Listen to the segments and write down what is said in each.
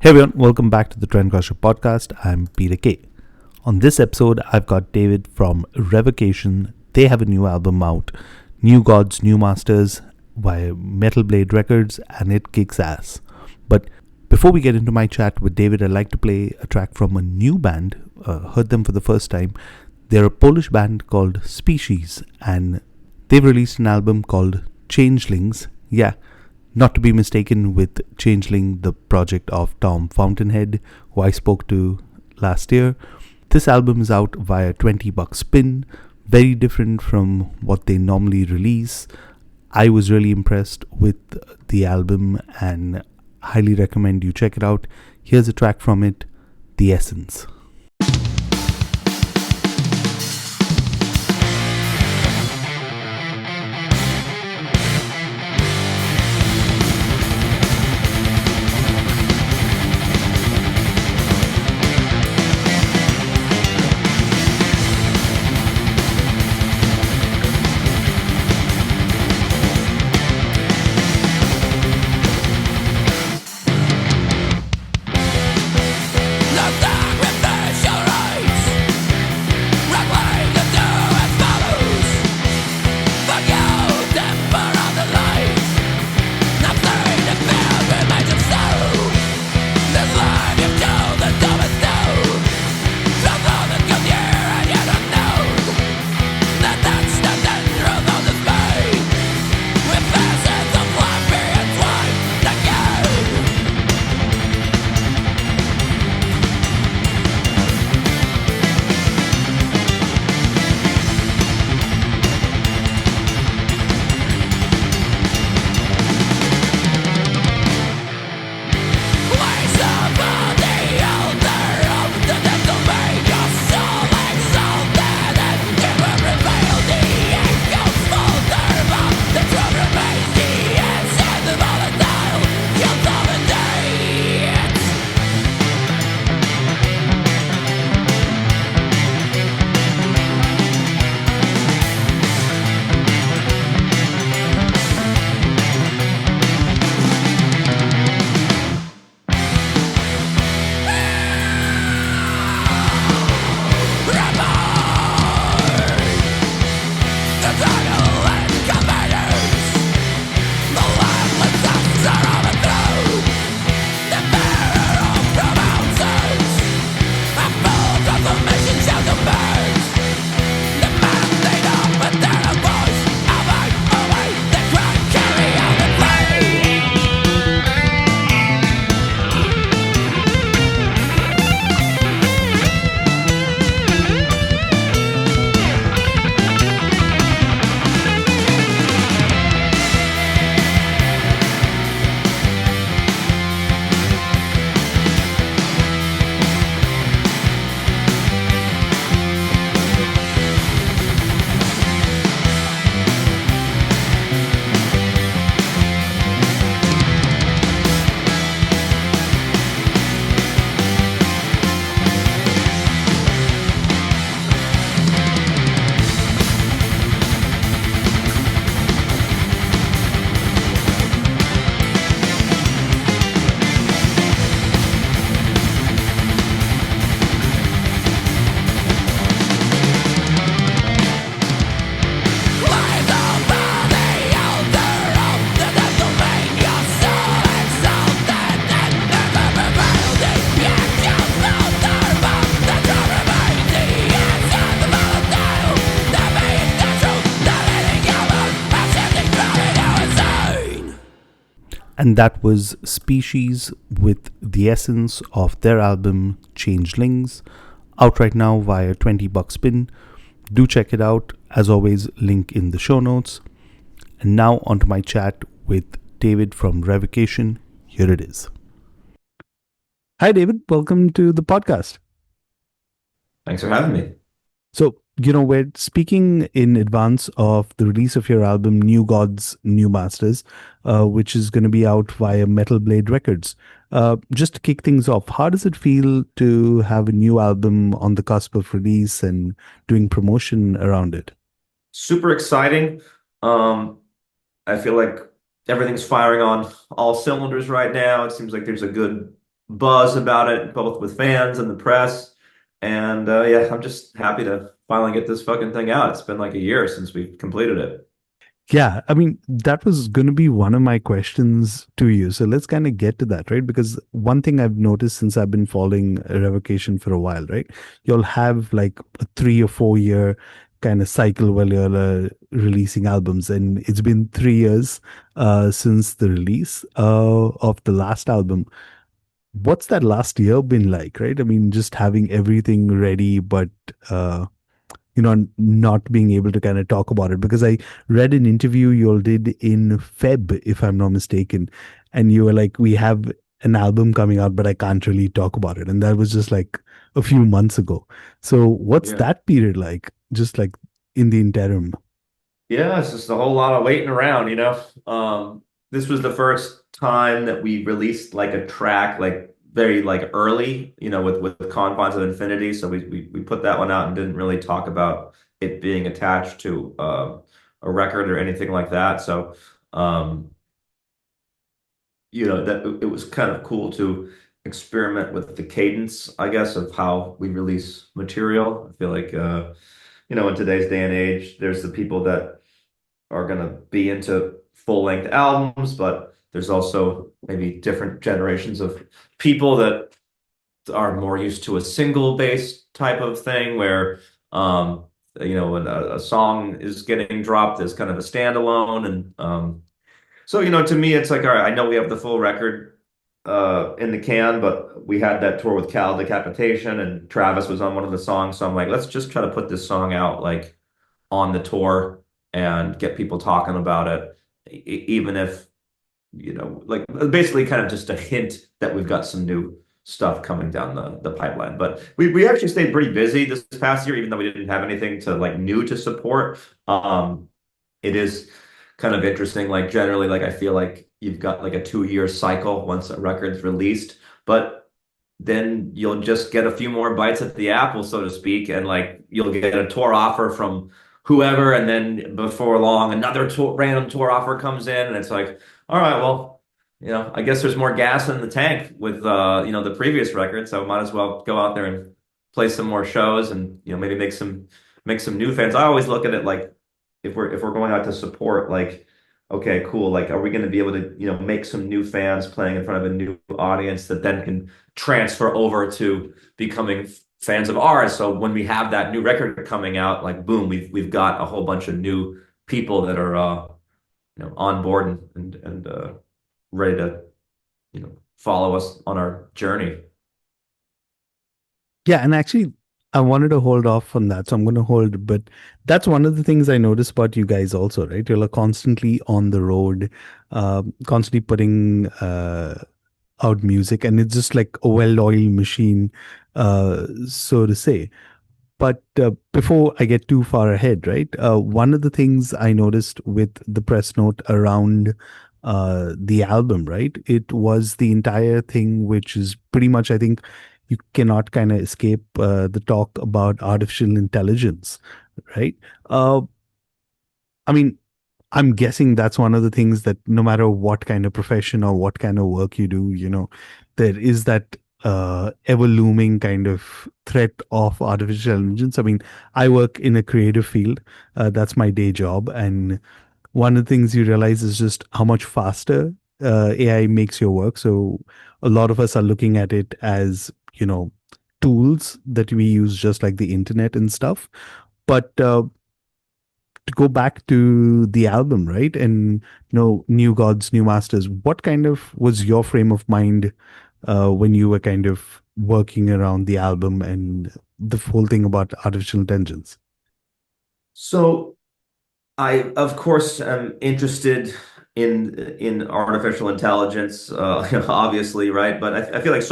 Hey everyone, welcome back to the Trendcrusher podcast. I'm Peter K. On this episode, I've got David from Revocation. They have a new album out, New Gods, New Masters, by Metal Blade Records, and it kicks ass. But before we get into my chat with David, I'd like to play a track from a new band. Heard them for the first time. They're a Polish band called Species, and they've released an album called Changelings. Yeah, not to be mistaken with Changeling, the project of Tom Fountainhead, who I spoke to last year. This album is out via $20 spin, very different from what they normally release. I was really impressed with the album and highly recommend you check it out. Here's a track from it, The Essence. And that was Species with The Essence of their album Changelings, out right now via $20 spin. Do check it out. As always, link in the show notes. And now onto my chat with David from Revocation. Here it is. Hi, David. Welcome to the podcast. Thanks for having me. So, we're speaking in advance of the release of your album, New Gods, New Masters, which is going to be out via Metal Blade Records. Just to kick things off, how does it feel to have a new album on the cusp of release and doing promotion around it? Super exciting. I feel like everything's firing on all cylinders right now. It seems like there's a good buzz about it, both with fans and the press. And yeah, I'm just happy to finally get this fucking thing out. It's been like a year since we completed it. Yeah, I mean, that was going to be one of my questions to you. So let's kind of get to that, right? Because one thing I've noticed since I've been following Revocation for a while, right? You'll have like a 3 or 4 year kind of cycle where you're releasing albums. And it's been 3 years since the release of the last album. What's that last year been like, right? I mean, just having everything ready, but not being able to kind of talk about it, because I read an interview you all did in Feb, if I'm not mistaken, and you were like, we have an album coming out, but I can't really talk about it. And that was just like a few months ago. So what's Yeah. that period like? Just like in the interim. Yeah, it's just a whole lot of waiting around. This was the first time that we released like a track like very like early, with Confines of Infinity. So we put that one out and didn't really talk about it being attached to a record or anything like that. So um, that it was kind of cool to experiment with the cadence, I guess, of how we release material. I feel like in today's day and age, there's the people that are going to be into full-length albums, but there's also maybe different generations of people that are more used to a single-based type of thing where um when a song is getting dropped as kind of a standalone. And so to me it's like, all right, I know we have the full record in the can, but we had that tour with Cal Decapitation and Travis was on one of the songs, so I'm like, let's just try to put this song out like on the tour and get people talking about it, even if, like basically kind of just a hint that we've got some new stuff coming down the pipeline. But we actually stayed pretty busy this past year, even though we didn't have anything to like new to support. It is kind of interesting. Like generally, like I feel like you've got like a 2 year cycle once a record's released, but then you'll just get a few more bites at the apple, so to speak, and like you'll get a tour offer from whoever, and then before long, another random tour offer comes in, and it's like, all right, well, I guess there's more gas in the tank with the previous record, so might as well go out there and play some more shows, and maybe make some new fans. I always look at it like if we're going out to support, like, okay, cool, like, are we going to be able to make some new fans playing in front of a new audience that then can transfer over to becoming fans of ours. So when we have that new record coming out, like boom, we've got a whole bunch of new people that are on board and ready to follow us on our journey. Yeah, and actually, I wanted to hold off on that, so I'm going to hold. But that's one of the things I noticed about you guys also, right? You're like constantly on the road, constantly putting out music, and it's just like a well-oiled machine, so to say. But before I get too far ahead, right? One of the things I noticed with the press note around the album, right? It was the entire thing, which is pretty much, I think, you cannot kind of escape the talk about artificial intelligence, right? Uh, I mean, I'm guessing that's one of the things that no matter what kind of profession or what kind of work you do, there is that ever looming kind of threat of artificial intelligence. I mean, I work in a creative field. That's my day job. And one of the things you realize is just how much faster AI makes your work. So a lot of us are looking at it as, tools that we use just like the internet and stuff. But to go back to the album, right? And New Gods, New Masters. What kind of was your frame of mind when you were kind of working around the album and the whole thing about artificial intelligence? So I, of course, am interested in artificial intelligence, obviously, right? But I feel like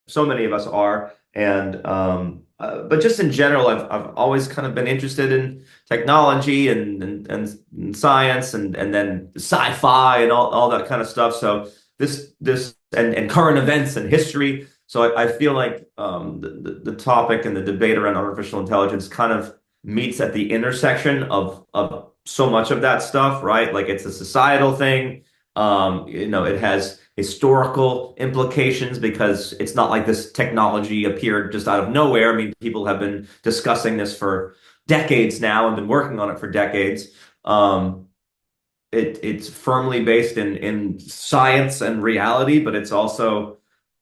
so many of us are, and but just in general, I've always kind of been interested in technology and science and then sci-fi and all that kind of stuff. So this and current events and history. So I feel like the topic and the debate around artificial intelligence kind of meets at the intersection of so much of that stuff, right? Like it's a societal thing. It has historical implications because it's not like this technology appeared just out of nowhere. I mean, people have been discussing this for decades now and been working on it for decades. Um, it's firmly based in science and reality, but it's also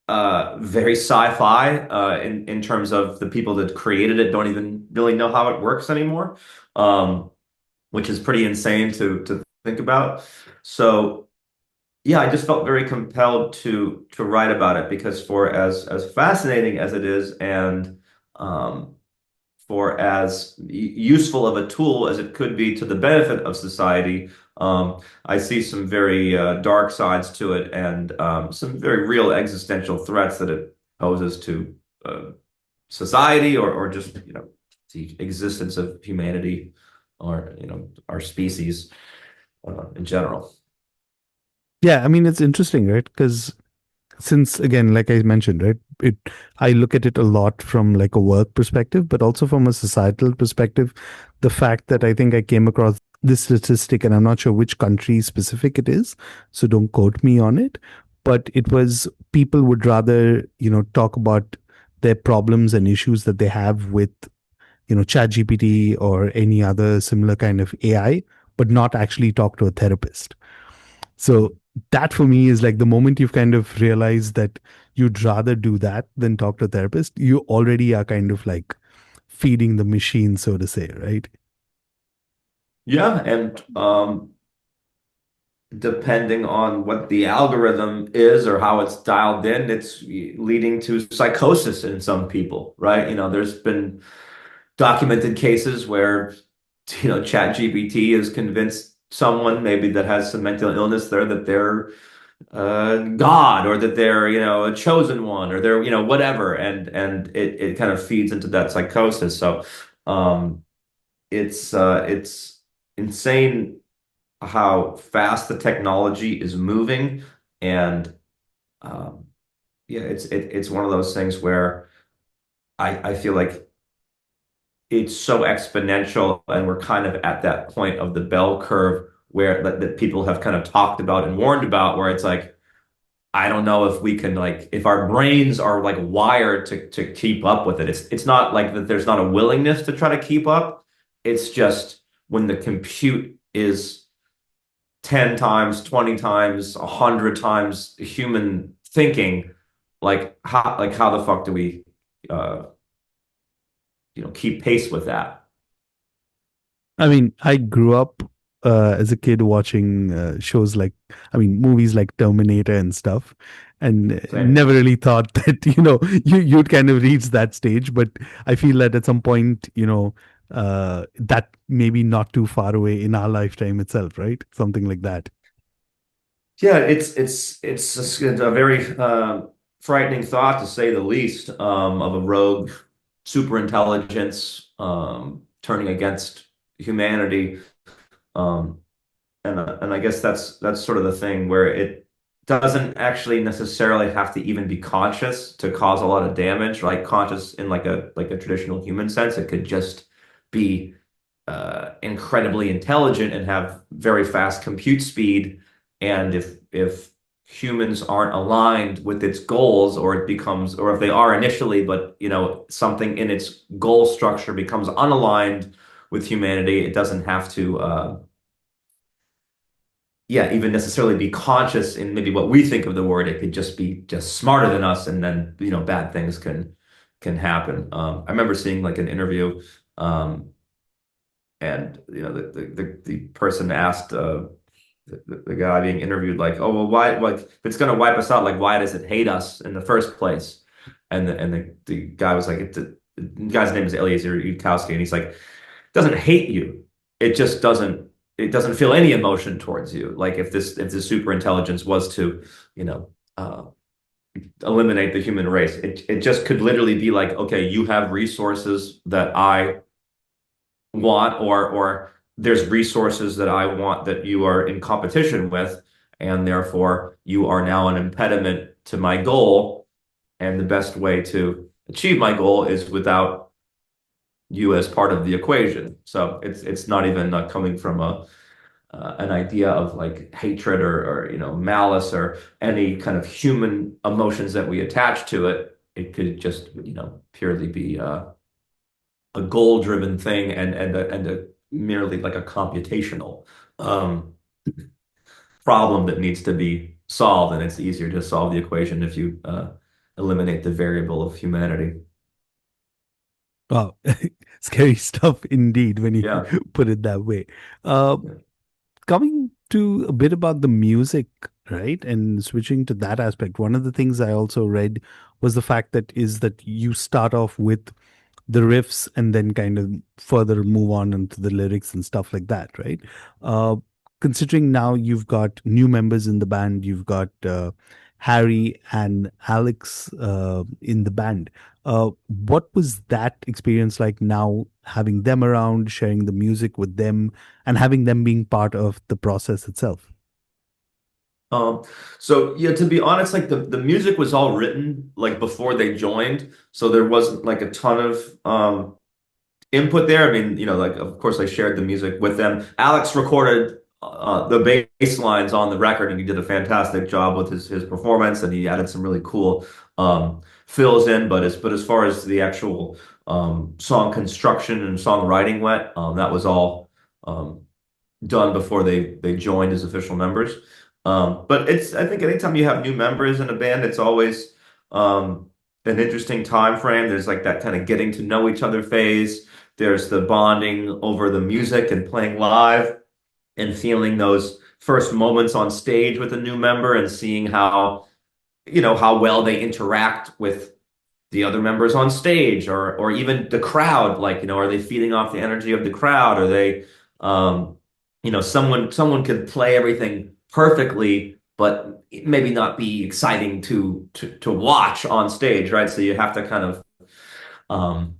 very sci-fi in terms of the people that created it don't even really know how it works anymore, um, which is pretty insane to think about. So yeah, I just felt very compelled to write about it because for as fascinating as it is and um, for as useful of a tool as it could be to the benefit of society, I see some very dark sides to it and some very real existential threats that it poses to uh, society or just the existence of humanity or our species in general. Yeah, I mean, it's interesting, right? Because since again, like I mentioned, right, it I look at it a lot from like a work perspective, but also from a societal perspective. The fact that I think I came across this statistic, and I'm not sure which country specific it is, so don't quote me on it. But it was people would rather, talk about their problems and issues that they have with, ChatGPT or any other similar kind of AI, but not actually talk to a therapist. So that for me is like the moment you've kind of realized that you'd rather do that than talk to a therapist, you already are kind of like feeding the machine, so to say, right? Yeah, and depending on what the algorithm is or how it's dialed in, it's leading to psychosis in some people, right? There's been documented cases where, ChatGPT has convinced someone maybe that has some mental illness there that they're God or that they're, a chosen one or they're, whatever. And it kind of feeds into that psychosis. So it's insane how fast the technology is moving. And um, yeah, it's one of those things where I feel like it's so exponential, and we're kind of at that point of the bell curve where that people have kind of talked about and warned about, where it's like, I don't know if we can like if our brains are like wired to keep up with it. It's not like that there's not a willingness to try to keep up. It's just when the compute is 10 times, 20 times, 100 times human thinking, like how the fuck do we uh keep pace with that? I mean, I grew up as a kid watching shows like, I mean, movies like Terminator and stuff, and Same. never really thought that, you'd kind of reach that stage. But I feel that at some point, that maybe not too far away in our lifetime itself, right? Something like that. Yeah, it's a very frightening thought to say the least, of a rogue superintelligence turning against humanity. Um, and I guess that's sort of the thing where it doesn't actually necessarily have to even be conscious to cause a lot of damage, like conscious in like a traditional human sense. It could just be incredibly intelligent and have very fast compute speed. And if humans aren't aligned with its goals, or it becomes, or if they are initially, but something in its goal structure becomes unaligned with humanity, it doesn't have to yeah, even necessarily be conscious in maybe what we think of the word. It could just be just smarter than us, and then bad things can happen. I remember seeing like an interview, um, and the person asked the guy being interviewed, like, oh well, why, like, if it's gonna wipe us out, like, why does it hate us in the first place? And the guy was like, the guy's name is Eliezer Yudkowsky, and he's like, it doesn't hate you. It just doesn't feel any emotion towards you. Like if this super intelligence was to, you know, eliminate the human race, it just could literally be like, okay, you have resources that I want, or there's resources that I want that you are in competition with, and therefore you are now an impediment to my goal. And the best way to achieve my goal is without you as part of the equation. So it's not even coming from an idea of like hatred or malice or any kind of human emotions that we attach to it. It could just purely be a goal-driven thing and a merely like a computational um, problem that needs to be solved, and it's easier to solve the equation if you eliminate the variable of humanity. Wow, scary stuff indeed when you Yeah. put it that way. Uh, Coming to a bit about the music, right, and switching to that aspect, one of the things I also read was the fact that you start off with the riffs and then kind of further move on into the lyrics and stuff like that, right? Uh, Considering now you've got new members in the band, you've got Harry and Alex in the band. What was that experience like now having them around, sharing the music with them, and having them being part of the process itself? Um, so yeah, to be honest, like the music was all written like before they joined, so there wasn't like a ton of input there. I mean, like of course I shared the music with them. Alex recorded the bass lines on the record, and he did a fantastic job with his performance, and he added some really cool fills in. But as far as the actual song construction and songwriting went, that was all um, done before they joined as official members. But I think anytime you have new members in a band, it's always an interesting time frame. There's like that kind of getting to know each other phase. There's the bonding over the music and playing live and feeling those first moments on stage with a new member and seeing how well they interact with the other members on stage or even the crowd. Like, are they feeding off the energy of the crowd? Are they someone could play everything perfectly but maybe not be exciting to watch on stage, right? So you have to kind of um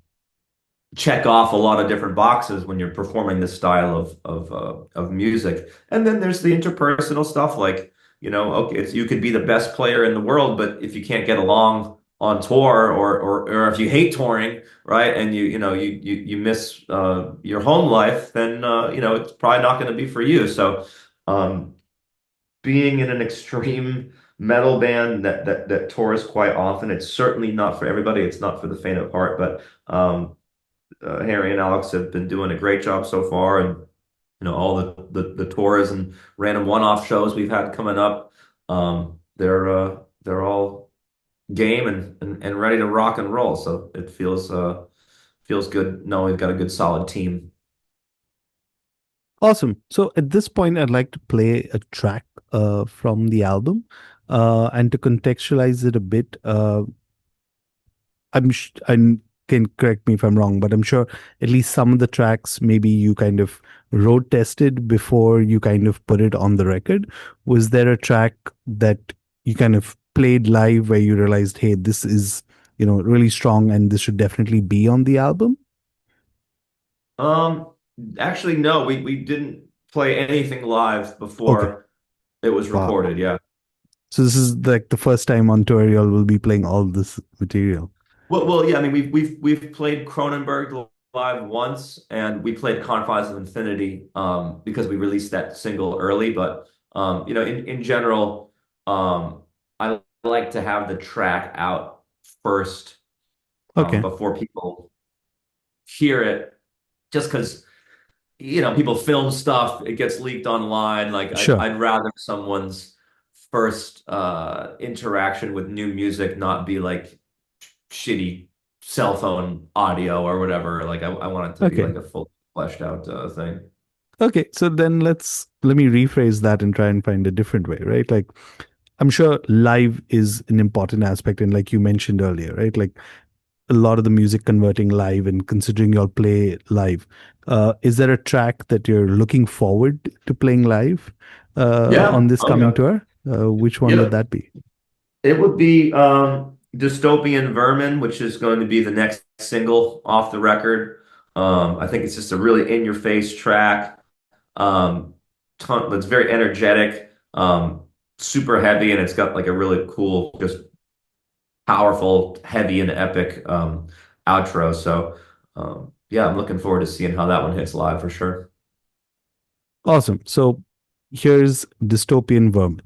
check off a lot of different boxes when you're performing this style of music. And then there's the interpersonal stuff, like, okay, you could be the best player in the world, but if you can't get along on tour or if you hate touring, right, and you miss your home life, then it's probably not going to be for you. So um, being in an extreme metal band that tours quite often, it's certainly not for everybody. It's not for the faint of heart, but Harry and Alex have been doing a great job so far, and all the tours and random one-off shows we've had coming up, they're all game and ready to rock and roll. So it feels good knowing we've got a good solid team. Awesome. So at this point, I'd like to play a track from the album. And to contextualize it a bit, I can correct me if I'm wrong, but I'm sure at least some of the tracks maybe you kind of road tested before you kind of put it on the record. Was there a track that you kind of played live where you realized, hey, this is, really strong and this should definitely be on the album? Um, Actually, no, we didn't play anything live Okay. before it was Wow. recorded. Yeah. So this is like the first time on tour you all will be playing all this material. Well, yeah. I mean, we've played Cronenberg live once, and we played Confines of Infinity because we released that single early. But in general, I like to have the track out first Okay. before people hear it, just because people film stuff, it gets leaked online. Like Sure. I'd rather someone's first interaction with new music not be like shitty cell phone audio or whatever. Like I want it to be Okay. like a full fleshed out thing. Okay. So then let me rephrase that and try and find a different way, right? Like I'm sure live is an important aspect. And like you mentioned earlier, right? Like a lot of the music converting live and considering you'll play live. Is there a track that you're looking forward to playing live on Yeah. this Oh coming yeah. tour? Which one would Yep. that be? It would be Dystopian Vermin, which is going to be the next single off the record. I think it's just a really in your face track. That's very energetic, super heavy, and it's got like a really cool, just powerful, heavy and epic outro. So yeah, I'm looking forward to seeing how that one hits live for sure. Awesome. So here's Dystopian Vermin.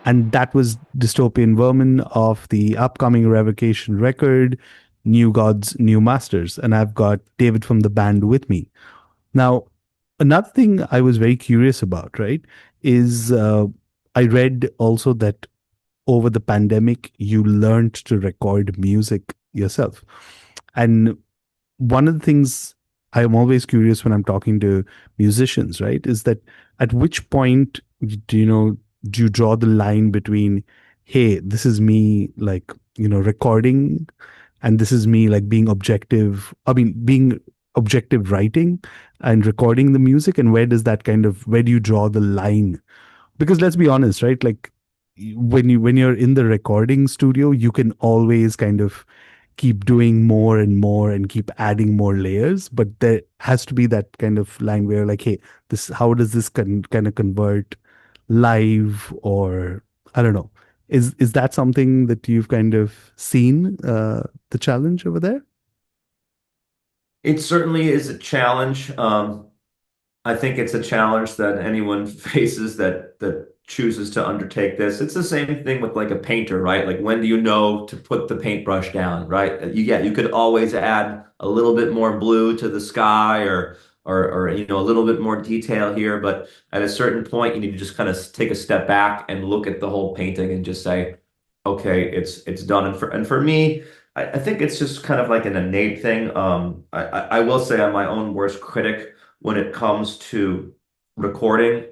And that was Dystopian Vermin of the upcoming Revocation record, New Gods, New Masters. And I've got David from the band with me. Now, another thing I was very curious about, right, is I read also that over the pandemic, you learned to record music yourself. And one of the things I'm always curious when I'm talking to musicians, right, is that at which point do you know do you draw the line between, hey, this is me like recording, and this is me like being objective. I mean, being objective writing and recording the music, and where do you draw the line? Because let's be honest, right, like when you're in the recording studio, you can always kind of keep doing more and more and keep adding more layers, but there has to be that kind of line where like, hey, this how does this kind of convert live, or I don't know. Is that something that you've kind of seen, the challenge over there? It certainly is a challenge. I think it's a challenge that anyone faces that chooses to undertake this. It's the same thing with like a painter, right? Like when do you know to put the paintbrush down, right? You could always add a little bit more blue to the sky or a little bit more detail here, but at a certain point you need to just kind of take a step back and look at the whole painting and just say, okay, it's done. And for me, I think it's just kind of like an innate thing. I will say I'm my own worst critic when it comes to recording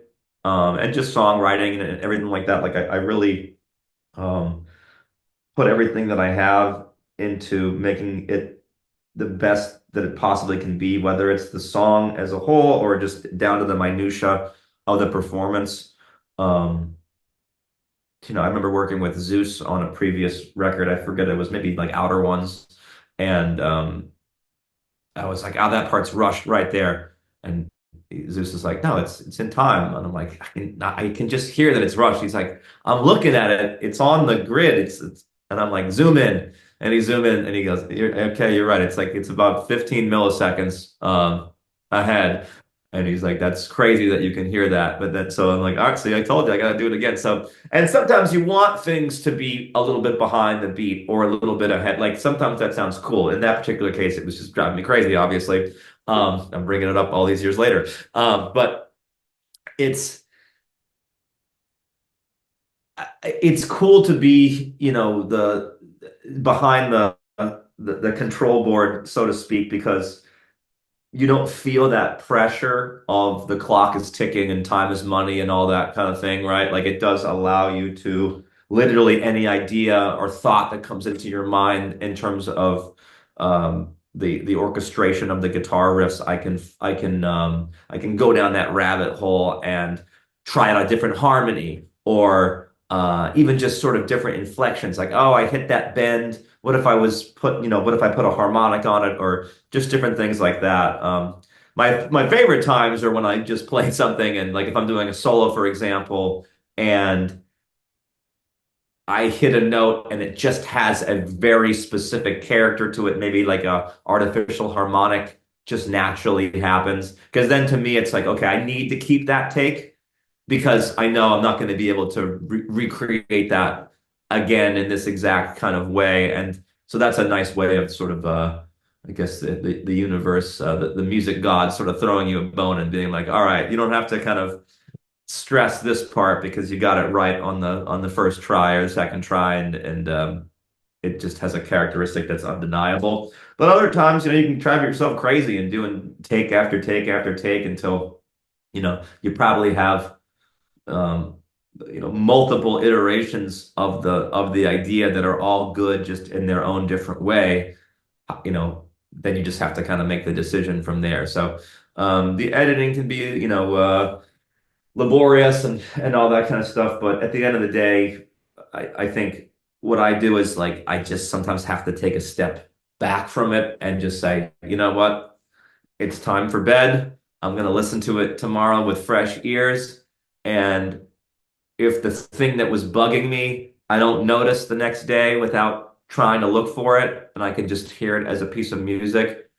and just songwriting and everything like that. Like I really um, put everything that I have into making it the best that it possibly can be, whether it's the song as a whole or just down to the minutia of the performance. Um, I remember working with Zeus on a previous record. I forget it was maybe like Outer Ones, and I was like, "Oh, that part's rushed right there." And Zeus is like, "No, it's in time." And I'm like, "I can just hear that it's rushed." He's like, "I'm looking at it. It's on the grid. It's." And I'm like, "Zoom in." And he zoom in, and he goes, "Okay, you're right. It's like it's about 15 milliseconds ahead." And he's like, "That's crazy that you can hear that." But then, so I'm like, "All right, see, I told you, I got to do it again." So, and sometimes you want things to be a little bit behind the beat or a little bit ahead. Like sometimes that sounds cool. In that particular case, it was just driving me crazy, obviously. I'm bringing it up all these years later. But it's it's cool to be, the behind the control board, so to speak, because you don't feel that pressure of the clock is ticking and time is money and all that kind of thing, right? Like it does allow you to literally any idea or thought that comes into your mind in terms of the orchestration of the guitar riffs. I can go down that rabbit hole and try out a different harmony or even just sort of different inflections. Like, oh, I hit that bend. What if I put a harmonic on it or just different things like that. My favorite times are when I just play something and like if I'm doing a solo, for example, and I hit a note and it just has a very specific character to it, maybe like a artificial harmonic just naturally happens. Because then to me, it's like, okay, I need to keep that take because I know I'm not going to be able to recreate that again in this exact kind of way. And so that's a nice way of sort of, I guess, the universe, the music god sort of throwing you a bone and being like, all right, you don't have to kind of stress this part because you got it right on the first try or the second try, and it just has a characteristic that's undeniable. But other times, you can drive yourself crazy and doing take after take after take until, you probably have um, multiple iterations of the idea that are all good just in their own different way. Then you just have to kind of make the decision from there. So the editing can be, laborious and all that kind of stuff. But at the end of the day, I think what I do is like I just sometimes have to take a step back from it and just say, you know what? It's time for bed. I'm going to listen to it tomorrow with fresh ears. And if the thing that was bugging me, I don't notice the next day without trying to look for it, and I can just hear it as a piece of music,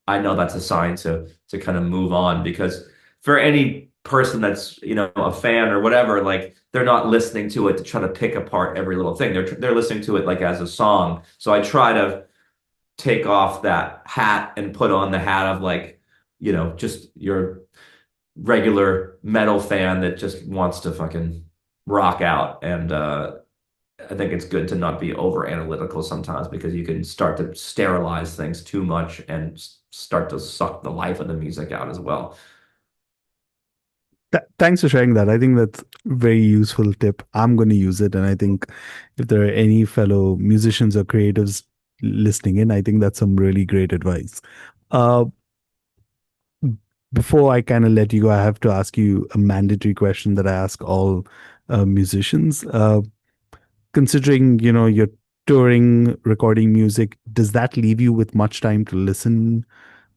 I know that's a sign to kind of move on because for any person that's, a fan or whatever, like they're not listening to it to try to pick apart every little thing. They're listening to it like as a song. So I try to take off that hat and put on the hat of like, just your regular metal fan that just wants to fucking rock out. And I think it's good to not be over analytical sometimes because you can start to sterilize things too much and start to suck the life of the music out as well. Thanks for sharing that. I think that's a very useful tip. I'm going to use it. And I think if there are any fellow musicians or creatives listening in, I think that's some really great advice. Uh, Before I kind of let you go, I have to ask you a mandatory question that I ask all musicians. Considering, you're touring, recording music, does that leave you with much time to listen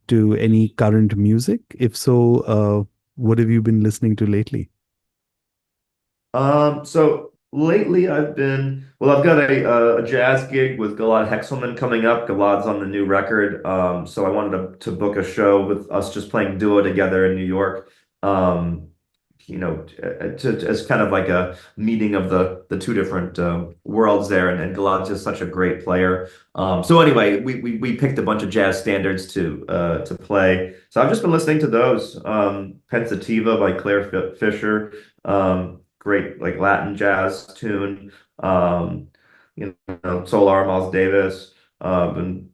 to any current music? If so, what have you been listening to lately? So lately I've got a jazz gig with Gilad Hexelman coming up. Gilad's on the new record. So I wanted to book a show with us just playing duo together in New York. Um, as kind of like a meeting of the two different worlds there, and Gilad's just such a great player. So anyway, we picked a bunch of jazz standards to play. So I've just been listening to those. Pensativa by Claire Fisher. Great like Latin jazz tune. Solar Miles Davis, and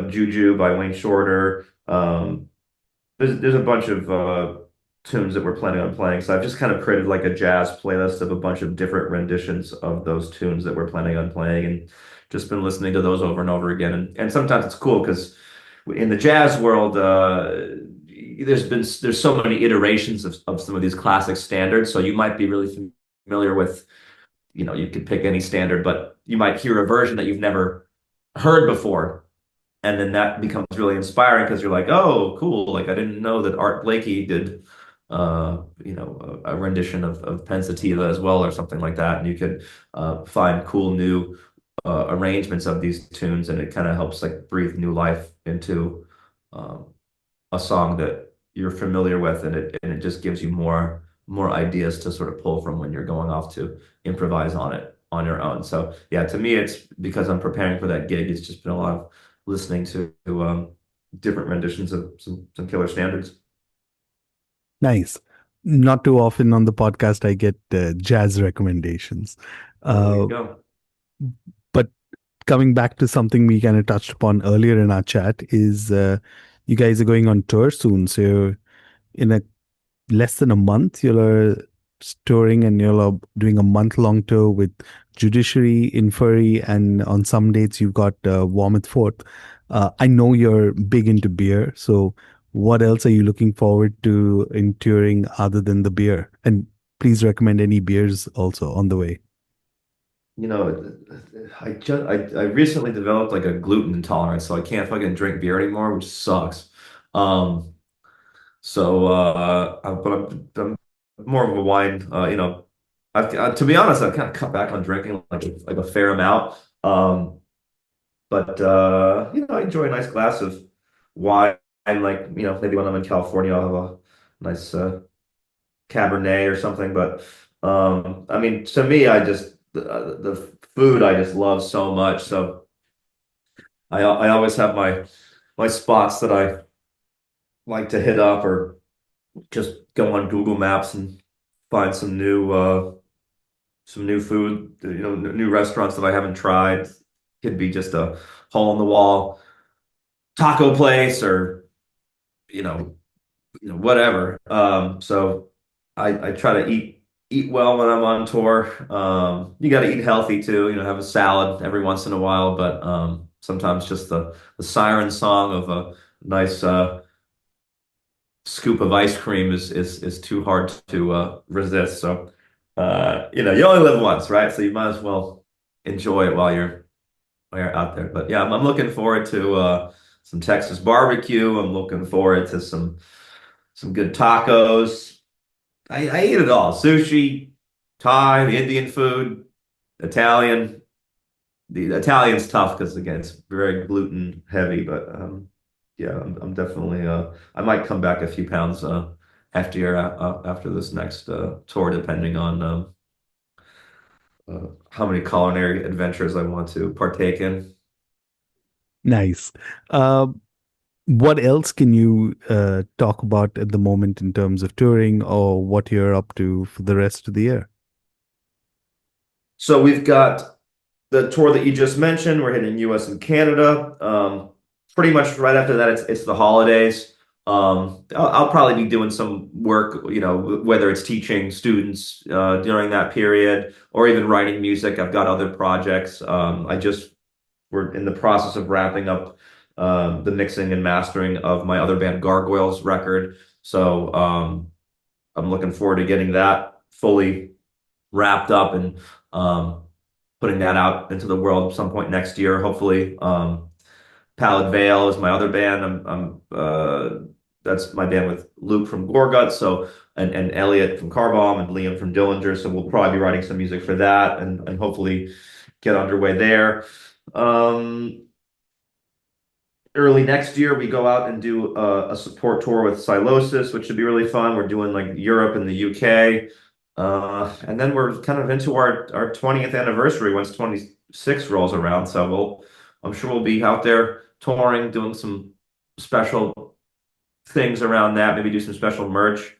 Juju by Wayne Shorter. There's a bunch of tunes that we're planning on playing. So I've just kind of created like a jazz playlist of a bunch of different renditions of those tunes that we're planning on playing, and just been listening to those over and over again. And sometimes it's cool because in the jazz world, there's so many iterations of some of these classic standards. So you might be really familiar with, you could pick any standard, but you might hear a version that you've never heard before. And then that becomes really inspiring because you're like, oh, cool. Like I didn't know that Art Blakey did, a rendition of Pensativa as well or something like that. And you could find cool new arrangements of these tunes, and it kind of helps like breathe new life into um, a song that you're familiar with, and it just gives you more ideas to sort of pull from when you're going off to improvise on it on your own. So yeah, to me, it's because I'm preparing for that gig. It's just been a lot of listening to different renditions of some killer standards. Nice. Not too often on the podcast, I get jazz recommendations. Well, there you Uh, go. but coming back to something we kind of touched upon earlier in our chat is you guys are going on tour soon. So in a less than a month, you're touring and you're doing a month-long tour with Judiciary, Inferi, and on some dates you've got Warmth Fort. I know you're big into beer, so what else are you looking forward to in touring other than the beer? And please recommend any beers also on the way. I recently developed like a gluten intolerance, so I can't fucking drink beer anymore, which sucks. Um, but I'm more of a wine. To be honest, I've kind of cut back on drinking like a fair amount. But I enjoy a nice glass of wine. Like, maybe when I'm in California, I'll have a nice Cabernet or something. But I mean, to me, the food I just love so much. So I always have my spots that I like to hit up, or just go on Google Maps and find some new food, new restaurants that I haven't tried. Could be just a hole in the wall taco place, or you know, whatever. So I try to eat well when I'm on tour. You got to eat healthy too. Have a salad every once in a while, but sometimes just the siren song of a nice scoop of ice cream is too hard to resist. So you only live once, right? So you might as well enjoy it while you're out there. But yeah, I'm looking forward to some Texas barbecue. I'm looking forward to some good tacos. I eat it all. Sushi, Thai, the Indian food, Italian. The Italian's tough because again it's very gluten heavy, but yeah, I'm definitely I might come back a few pounds after this next tour, depending on how many culinary adventures I want to partake in. Nice. Uh, what else can you talk about at the moment in terms of touring or what you're up to for the rest of the year? So we've got the tour that you just mentioned, we're hitting US and Canada. Pretty much right after that, it's the holidays. I'll probably be doing some work, whether it's teaching students during that period or even writing music. I've got other projects. We're in the process of wrapping up the mixing and mastering of my other band Gargoyles record. So I'm looking forward to getting that fully wrapped up and putting that out into the world some point next year, hopefully. Pallid Veil is my other band. That's my band with Luke from Gorgut, so and Elliot from Carbomb and Liam from Dillinger. So we'll probably be writing some music for that and hopefully get underway there. Um, Early next year, we go out and do a support tour with Silosis, which should be really fun. We're doing like Europe and the UK. And then we're kind of into our 20th anniversary once 26 rolls around. So I'm sure we'll be out there touring, doing some special things around that, maybe do some special merch.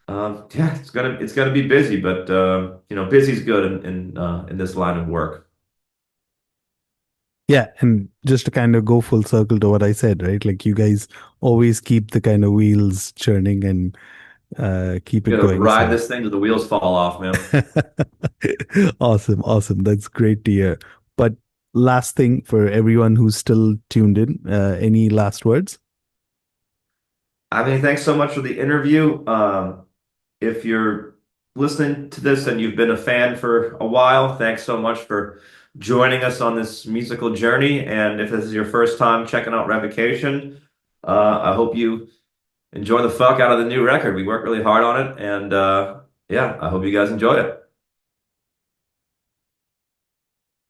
Yeah, it's gonna be busy, but busy's good in this line of work. Yeah, and just to kind of go full circle to what I said, right? Like you guys always keep the kind of wheels churning and keep it Gonna going. ride So this thing till the wheels fall off, man. awesome, awesome. That's great to hear. But last thing for everyone who's still tuned in, any last words? I mean, thanks so much for the interview. If you're listening to this and you've been a fan for a while, thanks so much for joining us on this musical journey. And if this is your first time checking out Revocation, I hope you enjoy the fuck out of the new record. We worked really hard on it, and yeah, I hope you guys enjoy it.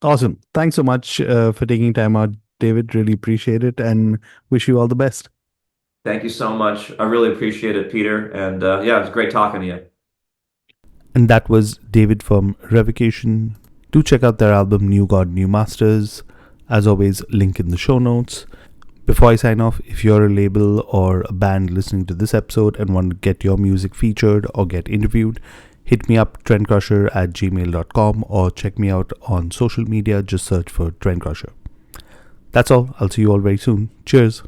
Awesome. Thanks so much for taking time out, David. Really appreciate it and wish you all the best. Thank you so much. I really appreciate it, Peter. And yeah, it was great talking to you. And that was David from Revocation. Do check out their album New God, New Masters. As always, link in the show notes. Before I sign off, if you're a label or a band listening to this episode and want to get your music featured or get interviewed, hit me up trendcrusher@gmail.com or check me out on social media. Just search for Trendcrusher. That's all. I'll see you all very soon. Cheers.